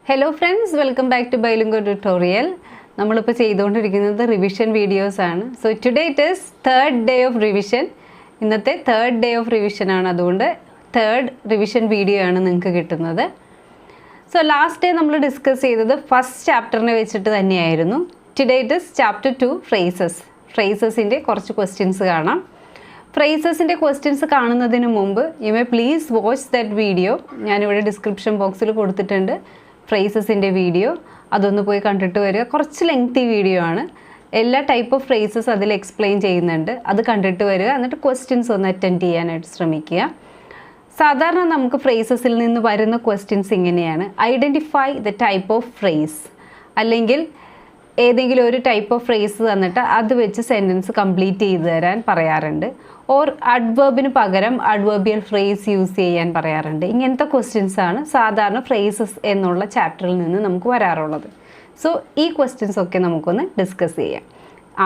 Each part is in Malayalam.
Hello friends, welcome back to Bilingual Tutorial. നമ്മളിപ്പോൾ ചെയ്തുകൊണ്ടിരിക്കുന്നത് റിവിഷൻ വീഡിയോസ് ആണ്. So today it is third day of revision. ഇന്നത്തെ തേർഡ് ഡേ ഓഫ് റിവിഷൻ ആണ്. അതുകൊണ്ട് തേർഡ് റിവിഷൻ വീഡിയോ ആണ് നിങ്ങൾക്ക് കിട്ടുന്നത്. സോ ലാസ്റ്റ് ഡേ നമ്മൾ ഡിസ്കസ് ചെയ്തത് ഫസ്റ്റ് ചാപ്റ്ററിനെ വെച്ചിട്ട് തന്നെയായിരുന്നു. Today it is chapter 2 phrases. ഫ്രേസസിൻ്റെ കുറച്ച് ക്വസ്റ്റ്യൻസ് കാണാം. ഫ്രേസസിൻ്റെ ക്വസ്റ്റ്യൻസ് കാണുന്നതിന് മുമ്പ് you may please watch that video. ഞാനിവിടെ ഡിസ്ക്രിപ്ഷൻ ബോക്സിൽ കൊടുത്തിട്ടുണ്ട് ഫ്രേസസിൻ്റെ വീഡിയോ. അതൊന്ന് പോയി കണ്ടിട്ട് വരിക. കുറച്ച് ലെങ്തി വീഡിയോ ആണ്. എല്ലാ ടൈപ്പ് ഓഫ് ഫ്രേസസ് അതിൽ എക്സ്പ്ലെയിൻ ചെയ്യുന്നുണ്ട്. അത് കണ്ടിട്ട് വരിക. എന്നിട്ട് ക്വസ്റ്റ്യൻസ് ഒന്ന് അറ്റൻഡ് ചെയ്യാനായിട്ട് ശ്രമിക്കുക. സാധാരണ നമുക്ക് ഫ്രേസസിൽ നിന്ന് വരുന്ന ക്വസ്റ്റ്യൻസ് ഇങ്ങനെയാണ്: identify the type of phrase, അല്ലെങ്കിൽ ഏതെങ്കിലും ഒരു ടൈപ്പ് ഓഫ് ഫ്രേസ് തന്നിട്ട് അത് വെച്ച് സെൻറ്റൻസ് കംപ്ലീറ്റ് ചെയ്ത് തരാൻ പറയാറുണ്ട്. ഓർ അഡ്വേർബിന് പകരം അഡ്വേർബിയൽ ഫ്രേസ് യൂസ് ചെയ്യാൻ പറയാറുണ്ട്. ഇങ്ങനത്തെ ക്വസ്റ്റ്യൻസ് ആണ് സാധാരണ ഫ്രേസസ് എന്നുള്ള ചാപ്റ്ററിൽ നിന്ന് നമുക്ക് വരാറുള്ളത്. സോ ഈ ക്വസ്റ്റ്യൻസ് ഒക്കെ നമുക്കൊന്ന് ഡിസ്കസ് ചെയ്യാം.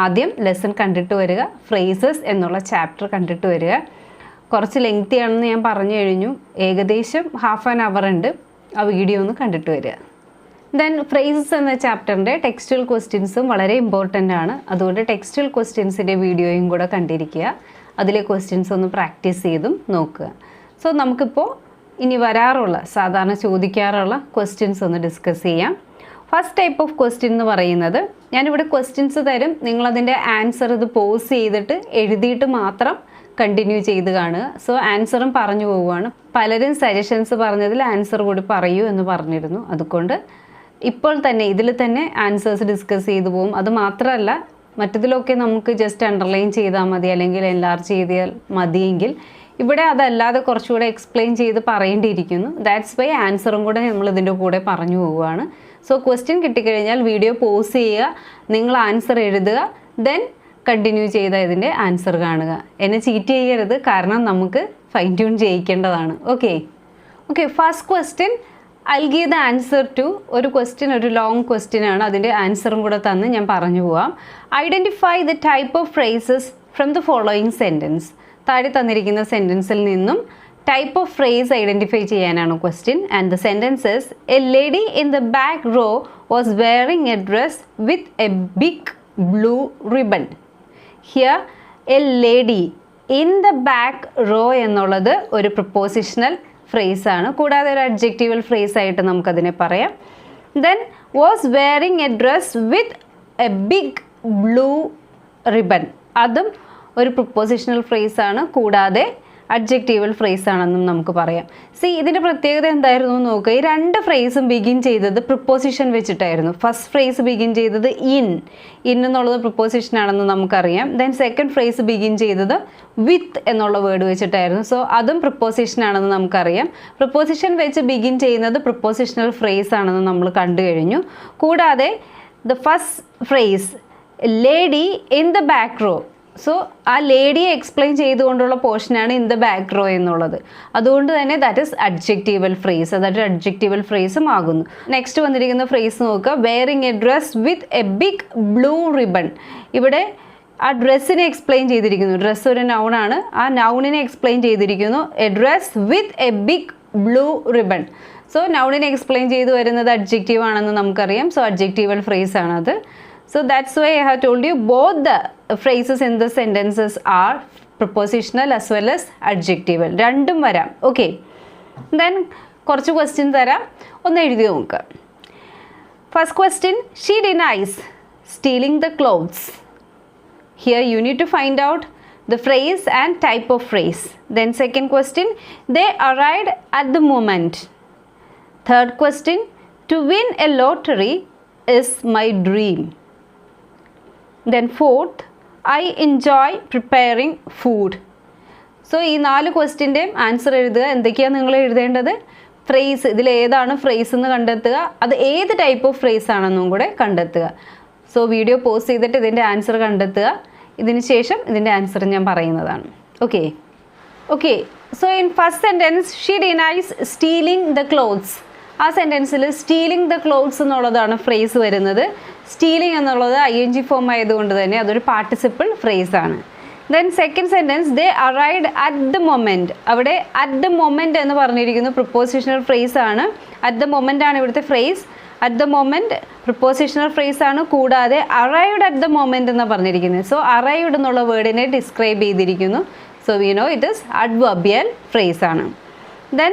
ആദ്യം ലെസൺ കണ്ടിട്ട് വരിക. ഫ്രേസസ് എന്നുള്ള ചാപ്റ്റർ കണ്ടിട്ട് വരിക. കുറച്ച് ലെങ്തി ആണെന്ന് ഞാൻ പറഞ്ഞു കഴിഞ്ഞു. ഏകദേശം ഹാഫ് ആൻ അവർ ഉണ്ട്. ആ വീഡിയോ ഒന്ന് കണ്ടിട്ട് വരിക. ദെൻ ഫ്രേസസ് എന്ന ചാപ്റ്ററിൻ്റെ ടെക്സ്റ്റുവൽ ക്വസ്റ്റ്യൻസും വളരെ ഇമ്പോർട്ടൻ്റ് ആണ്. അതുകൊണ്ട് ടെക്സ്റ്റുവൽ ക്വസ്റ്റ്യൻസിൻ്റെ വീഡിയോയും കൂടെ കണ്ടിരിക്കുക. അതിലെ ക്വസ്റ്റ്യൻസ് ഒന്ന് പ്രാക്ടീസ് ചെയ്തും നോക്കുക. സോ നമുക്കിപ്പോൾ ഇനി വരാറുള്ള സാധാരണ ചോദിക്കാറുള്ള ക്വസ്റ്റ്യൻസ് ഒന്ന് ഡിസ്കസ് ചെയ്യാം. ഫസ്റ്റ് ടൈപ്പ് ഓഫ് ക്വസ്റ്റ്യൻ എന്ന് പറയുന്നത്, ഞാനിവിടെ ക്വസ്റ്റ്യൻസ് തരും, നിങ്ങളതിൻ്റെ ആൻസർ ഇത് പോസ് ചെയ്തിട്ട് എഴുതിയിട്ട് മാത്രം കണ്ടിന്യൂ ചെയ്ത് കാണുക. സോ ആൻസറും പറഞ്ഞു പോവുകയാണ്. പലരും സജഷൻസ് പറഞ്ഞതിൽ ആൻസർ കൂടി പറയൂ എന്ന് പറഞ്ഞിരുന്നു. അതുകൊണ്ട് ഇപ്പോൾ തന്നെ ഇതിൽ തന്നെ ആൻസേഴ്സ് ഡിസ്കസ് ചെയ്തു പോകും. അത് മാത്രമല്ല, മറ്റതിലൊക്കെ നമുക്ക് ജസ്റ്റ് അണ്ടർലൈൻ ചെയ്താൽ മതി, അല്ലെങ്കിൽ എൻലാർജ് ചെയ്താൽ മതിയെങ്കിൽ ഇവിടെ അതല്ലാതെ കുറച്ചുകൂടെ എക്സ്പ്ലെയിൻ ചെയ്ത് പറയേണ്ടിയിരിക്കുന്നു. ദാറ്റ്സ് വൈ ആൻസറും കൂടെ നമ്മൾ ഇതിൻ്റെ കൂടെ പറഞ്ഞു പോവുകയാണ്. സോ ക്വസ്റ്റ്യൻ കിട്ടിക്കഴിഞ്ഞാൽ വീഡിയോ പോസ് ചെയ്യുക, നിങ്ങൾ ആൻസർ എഴുതുക, ദെൻ കണ്ടിന്യൂ ചെയ്ത ഇതിൻ്റെ ആൻസർ കാണുക. എന്നെ ചീറ്റ് ചെയ്യരുത്, കാരണം നമുക്ക് ഫൈൻ ട്യൂൺ ചെയ്യിക്കേണ്ടതാണ്. Okay, first question I'll give the answer to ഒരു ക്വസ്റ്റ്യൻ, ഒരു ലോങ് ക്വസ്റ്റ്യൻ ആണ്. അതിൻ്റെ ആൻസറും കൂടെ തന്ന് ഞാൻ പറഞ്ഞു പോവാം. Identify the type of phrases from the following sentence. താഴെ തന്നിരിക്കുന്ന സെൻറ്റൻസിൽ നിന്നും ടൈപ്പ് ഓഫ് ഫ്രേസ് ഐഡൻറ്റിഫൈ ചെയ്യാനാണ് question. And the sentences: a lady in the back row was wearing a dress with a big blue ribbon. Here a lady in the back raw എന്നുള്ളത് ഒരു പ്രിപ്പോസിഷണൽ ഫ്രേസ് ആണ്. കൂടാതെ ഒരു അഡ്ജക്റ്റീവൽ ഫ്രേസ് ആയിട്ട് നമുക്കതിനെ പറയാം. Then was wearing a dress with a big blue ribbon, അതും ഒരു പ്രിപ്പോസിഷണൽ ഫ്രേസ് ആണ്. കൂടാതെ അഡ്ജക്റ്റീവൽ ഫ്രേസ് ആണെന്നും നമുക്ക് പറയാം. ഇതിൻ്റെ പ്രത്യേകത എന്തായിരുന്നു നോക്കുക. ഈ രണ്ട് ഫ്രേസും ബിഗിൻ ചെയ്തത് പ്രിപ്പോസിഷൻ വെച്ചിട്ടായിരുന്നു. ഫസ്റ്റ് ഫ്രേസ് ബിഗിൻ ചെയ്തത് ഇൻ എന്നുള്ളത് പ്രിപ്പോസിഷൻ ആണെന്ന് നമുക്കറിയാം. ദെൻ സെക്കൻഡ് ഫ്രേസ് ബിഗിൻ ചെയ്തത് വിത്ത് എന്നുള്ള വേർഡ് വെച്ചിട്ടായിരുന്നു. സോ അതും പ്രിപ്പോസിഷൻ ആണെന്ന് നമുക്കറിയാം. പ്രിപ്പോസിഷൻ വെച്ച് ബിഗിൻ ചെയ്യുന്നത് പ്രിപ്പോസിഷണൽ ഫ്രേസ് ആണെന്ന് നമ്മൾ കണ്ടു കഴിഞ്ഞു. കൂടാതെ the first phrase lady in the back row, so ആ ലേഡിയെ എക്സ്പ്ലെയിൻ ചെയ്തുകൊണ്ടുള്ള പോർഷനാണ് ഇൻ ദ ബാക്ക് റോ എന്നുള്ളത്. അതുകൊണ്ട് തന്നെ ദാറ്റ് ഈസ് അഡ്ജക്റ്റീവൽ ഫ്രേസ്. അതൊരു അഡ്ജക്റ്റീവൽ ഫ്രേസും ആകുന്നു. നെക്സ്റ്റ് വന്നിരിക്കുന്ന ഫ്രേസ് നോക്കുക: wearing a dress with a big blue ribbon. ഇവിടെ ആ ഡ്രസ്സിനെ എക്സ്പ്ലെയിൻ ചെയ്തിരിക്കുന്നു. ഡ്രസ്സ് ഒരു നൗണാണ്. ആ നൗണിനെ എക്സ്പ്ലെയിൻ ചെയ്തിരിക്കുന്നു. A dress with a big blue ribbon. So നൗണിനെ എക്സ്പ്ലെയിൻ ചെയ്ത് വരുന്നത് അഡ്ജക്റ്റീവ് ആണെന്ന് നമുക്കറിയാം. സോ അഡ്ജക്റ്റീവൽ ഫ്രേസ് ആണത്. So that's why I have told you both the phrases in the sentences are prepositional as well as adjectival. രണ്ടും വരാം. ഓക്കെ, ദെൻ കുറച്ച് ക്വസ്റ്റ്യൻ തരാം, ഒന്ന് എഴുതി നോക്കുക. First question: she denies stealing the clothes. Here you need to find out the phrase and type of phrase. Then second question: they arrived at the moment. Third question: to win a lottery is my dream. Then fourth: I enjoy preparing food. So ഈ 4 ക്വസ്റ്റ്യൻ്റെയും ആൻസർ എഴുതുക. എന്തൊക്കെയാണ് നിങ്ങൾ എഴുതേണ്ടത്? ഫ്രേസ്, ഇതിൽ ഏതാണ് ഫ്രേസ് എന്ന് കണ്ടെത്തുക. അത് ഏത് ടൈപ്പ് ഓഫ് ഫ്രേസ് ആണെന്നും കൂടെ കണ്ടെത്തുക. സോ വീഡിയോ പോസ് ചെയ്തിട്ട് ഇതിൻ്റെ ആൻസർ കണ്ടെത്തുക. ഇതിന് ശേഷം ഇതിൻ്റെ ആൻസർ ഞാൻ പറയുന്നതാണ്. Okay, so in first sentence she denies stealing the clothes. ആ സെൻറ്റൻസിൽ സ്റ്റീലിംഗ് ദ ക്ലോത്ത്സ് എന്നുള്ളതാണ് ഫ്രേസ് വരുന്നത്. സ്റ്റീലിംഗ് എന്നുള്ളത് ING ഫോം ആയതുകൊണ്ട് തന്നെ അതൊരു പാർട്ടിസിപ്പിൾ ഫ്രേസ് ആണ്. Then second sentence they arrived at the moment. അവിടെ അറ്റ് ദ മൊമെൻറ്റ് എന്ന് പറഞ്ഞിരിക്കുന്നു പ്രിപ്പോസിഷണൽ ഫ്രേസ് ആണ്. അറ്റ് ദ മൊമെൻ്റ് ആണ് ഇവിടുത്തെ phrase. At the moment prepositional phrase ആണ്. കൂടാതെ അറൈവ്ഡ് അറ്റ് ദ മൊമെൻറ്റ് എന്ന് പറഞ്ഞിരിക്കുന്നത്. സോ അറൈവ്ഡ് എന്നുള്ള വേർഡിനെ ഡിസ്ക്രൈബ് ചെയ്തിരിക്കുന്നു. So we know it is adverbial phrase ആണ്. Then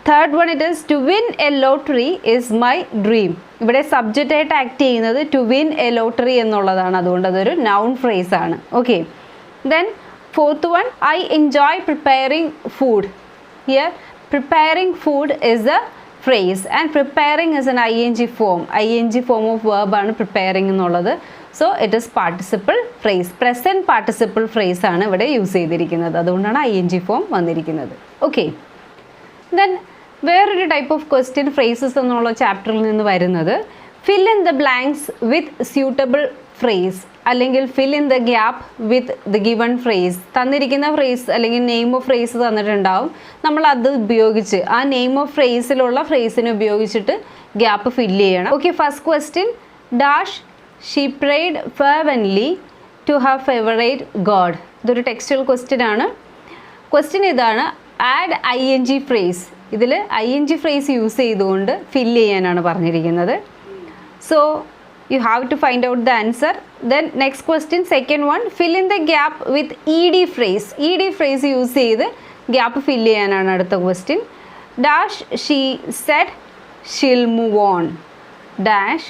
third one it is to win a lottery is my dream. ഇവിടെ സബ്ജക്റ്റ് ആയിട്ട് ആക്ട് ചെയ്യുന്നത് ടു വിൻ എ ലോട്ടറി എന്നുള്ളതാണ്. അതുകൊണ്ട് അതൊരു നൗൺ ഫ്രേസ് ആണ്. Okay. Then fourth one I enjoy preparing food. Here preparing food is a phrase and preparing is an ing form of verb ആണ് preparing എന്നുള്ളത്. So it is participle phrase. Present participle phrase ആണ് ഇവിടെ യൂസ് ചെയ്തിരിക്കുന്നത്. അതുകൊണ്ടാണ് ing ഫോം വന്നിരിക്കുന്നത്. ഓക്കെ. ദെൻ വേറൊരു ടൈപ്പ് ഓഫ് ക്വസ്റ്റ്യൻ ഫ്രേസസ് എന്നുള്ള ചാപ്റ്ററിൽ നിന്ന് വരുന്നത് fill in the blanks with suitable phrase അല്ലെങ്കിൽ fill in the gap with the given phrase. തന്നിരിക്കുന്ന ഫ്രേസ് അല്ലെങ്കിൽ നെയിം ഓഫ് ഫ്രേസ് തന്നിട്ടുണ്ടാവും. നമ്മൾ അത് ഉപയോഗിച്ച് ആ നെയിം ഓഫ് ഫ്രേസിലുള്ള ഫ്രേസിനെ ഉപയോഗിച്ചിട്ട് ഗ്യാപ്പ് ഫില്ല് ചെയ്യണം. Okay. First question dash she prayed fervently to her favourite god. ഇതൊരു ടെക്സ്റ്റൽ ക്വസ്റ്റ്യൻ ആണ്. ക്വസ്റ്റ്യൻ ഇതാണ് ആഡ് ing ഫ്രേസ്. ഇതിൽ ing ഫ്രേസ് യൂസ് ചെയ്തുകൊണ്ട് ഫില്ല് ചെയ്യാനാണ് പറഞ്ഞിരിക്കുന്നത്. So you have to find out the answer. Then next question, second one, fill in the gap with ed phrase. ed phrase use ചെയ്ത് gap fill ചെയ്യാനാണ് അടുത്ത question. Dash she said she'll move on. Dash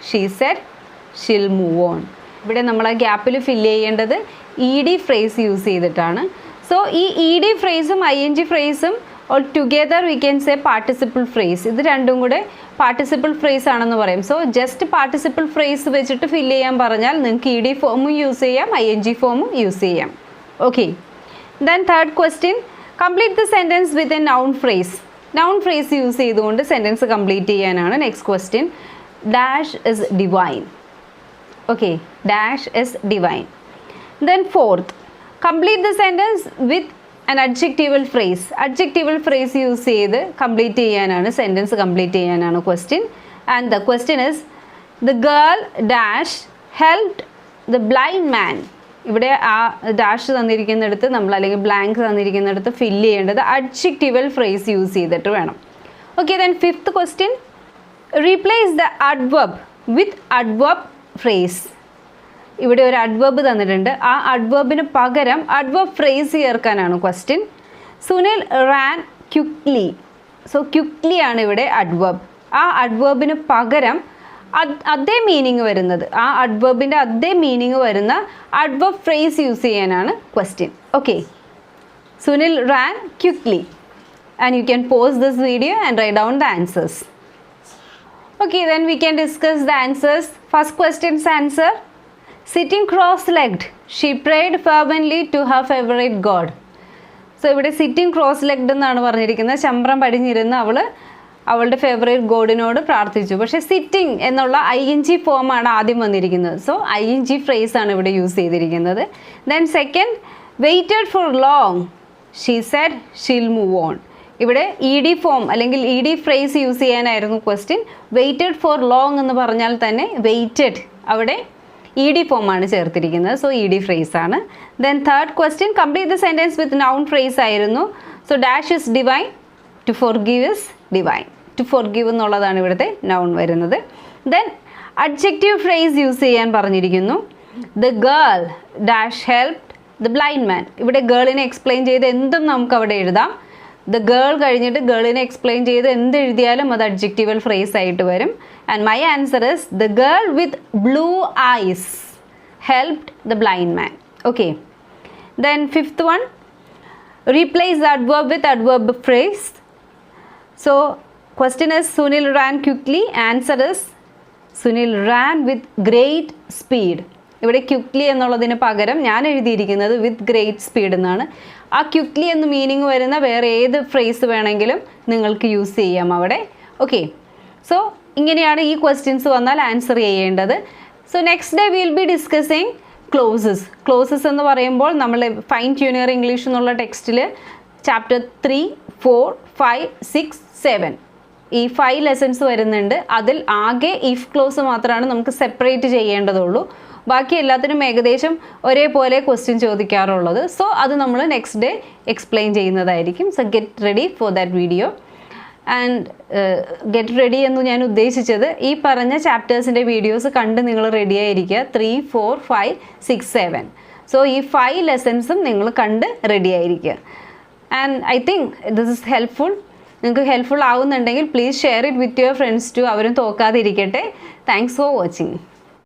she said she'll move on. ഇവിടെ നമ്മൾ ആ ഗ്യാപ്പിൽ ഫില്ല് ചെയ്യേണ്ടത് ed phrase യൂസ് ചെയ്തിട്ടാണ്. സോ ഈ ed ഫ്രേസും ing ഫ്രേസും all together we can say participle phrase. ഇത് രണ്ടും കൂടെ പാർട്ടിസിപ്പിൾ ഫ്രേസ് ആണെന്ന് പറയും. സോ ജസ്റ്റ് പാർട്ടിസിപ്പിൾ ഫ്രേസ് വെച്ചിട്ട് ഫില്ല് ചെയ്യാൻ പറഞ്ഞാൽ നിങ്ങൾക്ക് ed ഫോമും യൂസ് ചെയ്യാം ing ഫോമും യൂസ് ചെയ്യാം. Okay. Then third question complete the sentence with a noun phrase. Noun phrase use ചെയ്തുകൊണ്ട് സെൻറ്റൻസ് കംപ്ലീറ്റ് ചെയ്യാനാണ് next question. Dash is divine. Okay. Dash is divine. Then fourth complete the sentence with an adjectival phrase. adjectival phrase use ചെയ്ത് കംപ്ലീറ്റ് ചെയ്യാനാണ് സെൻറ്റൻസ് കംപ്ലീറ്റ് ചെയ്യാനാണ് question. And the question is the girl dash helped the blind മാൻ. ഇവിടെ ആ ഡാഷ് തന്നിരിക്കുന്നിടത്ത് നമ്മൾ അല്ലെങ്കിൽ ബ്ലാങ്ക് തന്നിരിക്കുന്നിടത്ത് ഫില്ല് ചെയ്യേണ്ടത് adjectival phrase യൂസ് ചെയ്തിട്ട് വേണം. Okay. Then fifth question replace the adverb with adverb phrase. ഇവിടെ ഒരു അഡ്വർബ് തന്നിട്ടുണ്ട്. ആ അഡ്വർബിന് പകരം അഡ്വർബ് ഫ്രേസ് ചേർക്കാനാണ് question. Sunil ran quickly. So quickly ആണ് ഇവിടെ അഡ്വർബ്. ആ അഡ്വർബിന് പകരം അതേ മീനിങ് വരുന്നത് ആ അഡ്വർബിൻ്റെ അതേ മീനിങ് വരുന്ന അഡ്വർബ് ഫ്രേസ് യൂസ് ചെയ്യാനാണ് question. Okay. Sunil ran quickly. And you can pause this video and write down the answers. Okay. Then we can discuss the answers. First questions answer sitting cross-legged she prayed fervently to her favourite god. So ഇവിടെ സിറ്റിംഗ് ക്രോസ്-ലെഗ്ഡ് എന്നാണ് പറഞ്ഞിരിക്കുന്നത്. ശമ്പരം പടിഞ്ഞിരുന്ന് അവളുടെ ഫേവറേറ്റ് ഗോഡിനോട് പ്രാർത്ഥിച്ചു. പക്ഷേ സിറ്റിംഗ് എന്നുള്ള ing ഫോമാണ് ആദ്യം വന്നിരിക്കുന്നത്. സോ ing ഫ്രേസ് ആണ് ഇവിടെ യൂസ് ചെയ്തിരിക്കുന്നത്. Then second waited for long she said she'll move on. ഇവിടെ ed ഫോം അല്ലെങ്കിൽ ed ഫ്രേസ് യൂസ് ചെയ്യാനായിരുന്നു ക്വസ്റ്റ്യൻ. വെയിറ്റഡ് ഫോർ ലോങ് എന്ന് പറഞ്ഞാൽ തന്നെ വെയിറ്റഡ് അവിടെ ed ഫോമാണ് ചേർത്തിരിക്കുന്നത്. സോ ed ഫ്രേസ് ആണ്. Then third question complete the sentence with noun phrase ആയിരുന്നു. So dash is divine to forgive is divine. To forgive എന്നുള്ളതാണ് ഇവിടുത്തെ നൗൺ വരുന്നത്. ദെൻ അഡ്ജക്റ്റീവ് ഫ്രേസ് യൂസ് ചെയ്യാൻ പറഞ്ഞിരിക്കുന്നു. The girl dash helped the blind മാൻ. ഇവിടെ ഗേളിനെ എക്സ്പ്ലെയിൻ ചെയ്ത് എന്തും നമുക്ക് അവിടെ എഴുതാം. ദ ഗേൾ കഴിഞ്ഞിട്ട് ഗേളിനെ എക്സ്പ്ലെയിൻ ചെയ്ത് എന്ത് എഴുതിയാലും അത് അഡ്ജക്റ്റീവൽ ഫ്രേസ് ആയിട്ട് വരും. And my answer is the girl with blue eyes helped the blind man. Okay. Then fifth one replace the adverb with adverb phrase. So question is Sunil ran quickly. Answer is Sunil ran with great speed. ഇവിടെ ക്വിക്ലി എന്നുള്ളതിന് പകരം ഞാൻ എഴുതിയിരിക്കുന്നത് വിത്ത് ഗ്രേറ്റ് സ്പീഡ് എന്നാണ്. ആ ക്വിക്ലി എന്ന് മീനിങ് വരുന്ന വേറെ ഏത് ഫ്രേസ് വേണമെങ്കിലും നിങ്ങൾക്ക് യൂസ് ചെയ്യാം അവിടെ. ഓക്കെ. സോ ഇങ്ങനെയാണ് ഈ ക്വസ്റ്റ്യൻസ് വന്നാൽ ആൻസർ ചെയ്യേണ്ടത്. So next day will be discussing clauses. Clauses എന്ന് പറയുമ്പോൾ നമ്മൾ ഫൈൻ ട്യൂണിയർ ഇംഗ്ലീഷ് എന്നുള്ള ടെക്സ്റ്റിൽ ചാപ്റ്റർ 3, 4, 5, 6, 7 ഈ 5 ലെസൺസ് വരുന്നുണ്ട്. അതിൽ ആകെ ഇഫ് ക്ലോസ് മാത്രമാണ് നമുക്ക് സെപ്പറേറ്റ് ചെയ്യേണ്ടതുള്ളൂ. ബാക്കി എല്ലാത്തിനും ഏകദേശം ഒരേപോലെ ക്വസ്റ്റ്യൻ ചോദിക്കാറുള്ളത്. സോ അത് നമ്മൾ നെക്സ്റ്റ് ഡേ എക്സ്പ്ലെയിൻ ചെയ്യുന്നതായിരിക്കും. So get ready for that video. And get ready എന്ന് ഞാൻ ഉദ്ദേശിച്ചത് ഈ പറഞ്ഞ ചാപ്റ്റേഴ്സിൻ്റെ വീഡിയോസ് കണ്ട് നിങ്ങൾ റെഡി ആയിരിക്കുക. 3, 4, 5, 6, 7. സോ ഈ 5 ലെസൺസും നിങ്ങൾ കണ്ട് റെഡി ആയിരിക്കുക. And I think this is helpful. നിങ്ങൾക്ക് ഹെൽപ്ഫുൾ ആവുന്നുണ്ടെങ്കിൽ please share it with your friends too. അവരും തോക്കാതിരിക്കട്ടെ. Thanks for watching.